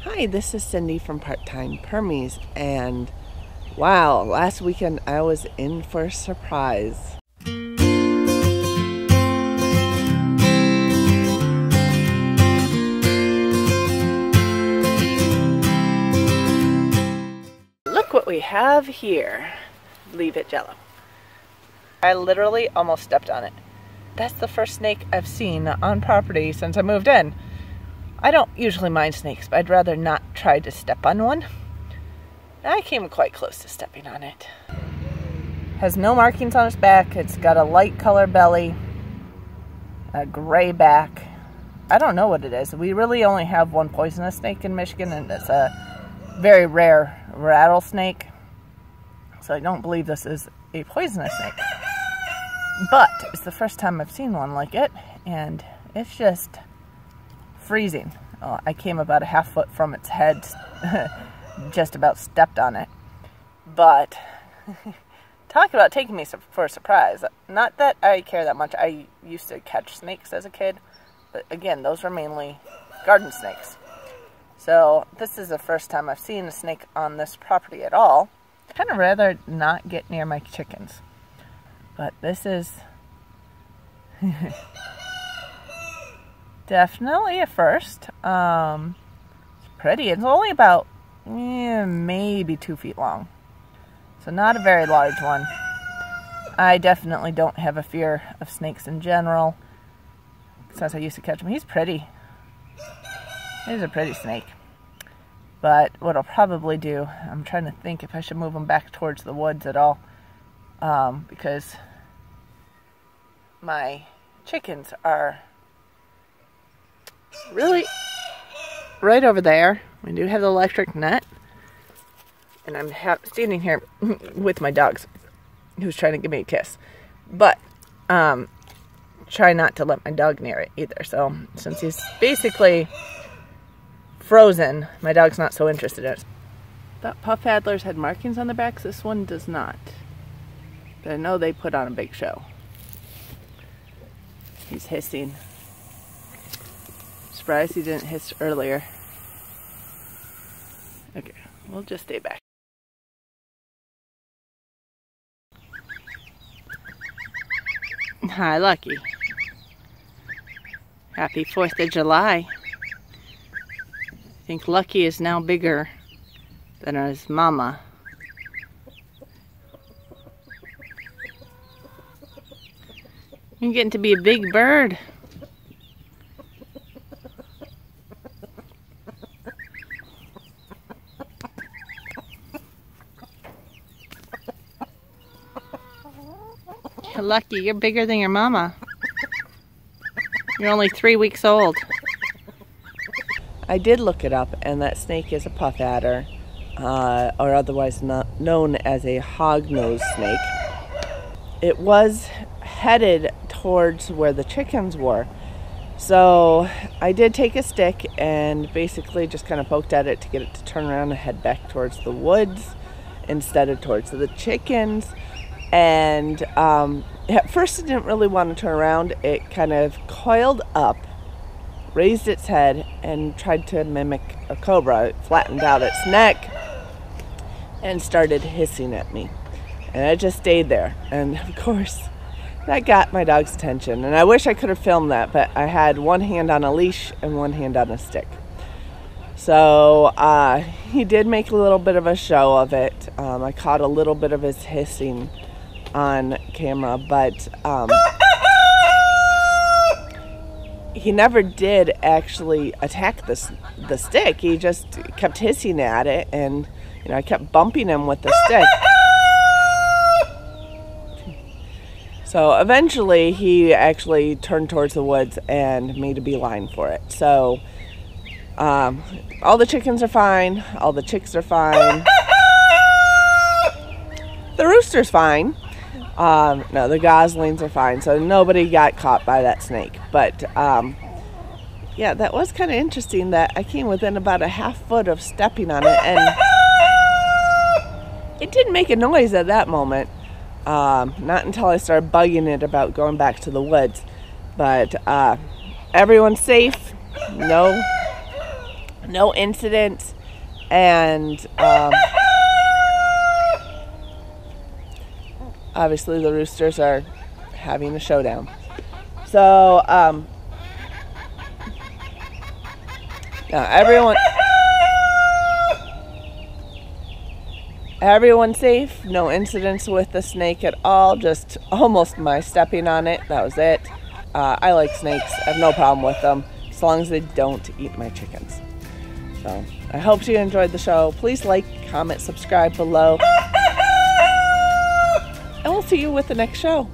Hi, this is Cindy from Part-Time Permies, and wow, last weekend I was in for a surprise. Look what we have here. Leave it jello. I literally almost stepped on it. That's the first snake I've seen on property since I moved in. I don't usually mind snakes, but I'd rather not try to step on one. I came quite close to stepping on it. Has no markings on its back. It's got a light color belly, a gray back. I don't know what it is. We really only have one poisonous snake in Michigan, and it's a very rare rattlesnake. So I don't believe this is a poisonous snake. But it's the first time I've seen one like it, and it's just freezing. Oh, I came about a half foot from its head, just about stepped on it. But talk about taking me for a surprise. Not that I care that much. I used to catch snakes as a kid, but again, those were mainly garden snakes. So this is the first time I've seen a snake on this property at all. I'd kind of rather not get near my chickens, but this is definitely a first. It's pretty. It's only about maybe 2 feet long. So not a very large one. I definitely don't have a fear of snakes in general, since I used to catch them. He's pretty. He's a pretty snake. But what I'll probably do, I'm trying to think if I should move him back towards the woods at all. Because my chickens are really right over there. We do have the electric net, and I'm standing here with my dogs, who's trying to give me a kiss. But try not to let my dog near it either. So since he's basically frozen, my dog's not so interested in it. Thought puff adlers had markings on their backs. This one does not. But I know they put on a big show. He's hissing. Surprised he didn't hiss earlier. Okay, we'll just stay back. Hi, Lucky. Happy 4th of July. I think Lucky is now bigger than his mama. You're getting to be a big bird. Lucky, you're bigger than your mama. You're only 3 weeks old. I did look it up, and that snake is a puff adder, or otherwise known as a hognose snake. It was headed towards where the chickens were. So I did take a stick and basically just kind of poked at it to get it to turn around and head back towards the woods instead of towards the chickens. And at first it didn't really want to turn around. It kind of coiled up, raised its head, and tried to mimic a cobra. It flattened out its neck and started hissing at me. And I just stayed there. And of course, that got my dog's attention. And I wish I could have filmed that, but I had one hand on a leash and one hand on a stick. So he did make a little bit of a show of it. I caught a little bit of his hissing on camera, but he never did actually attack the stick. He just kept hissing at it, and I kept bumping him with the stick. So eventually he actually turned towards the woods and made a beeline for it. So all the chickens are fine, all the chicks are fine, the rooster's fine. No, the goslings are fine, so nobody got caught by that snake. But yeah, that was kind of interesting that I came within about a half foot of stepping on it, and it didn't make a noise at that moment. Not until I started bugging it about going back to the woods. But everyone's safe. No No incidents, and obviously the roosters are having a showdown. So now everyone's safe. No incidents with the snake at all. Just almost my stepping on it. That was it. I like snakes. I have no problem with them as long as they don't eat my chickens. So I hope you enjoyed the show. Please like, comment, subscribe below. And we'll see you with the next show.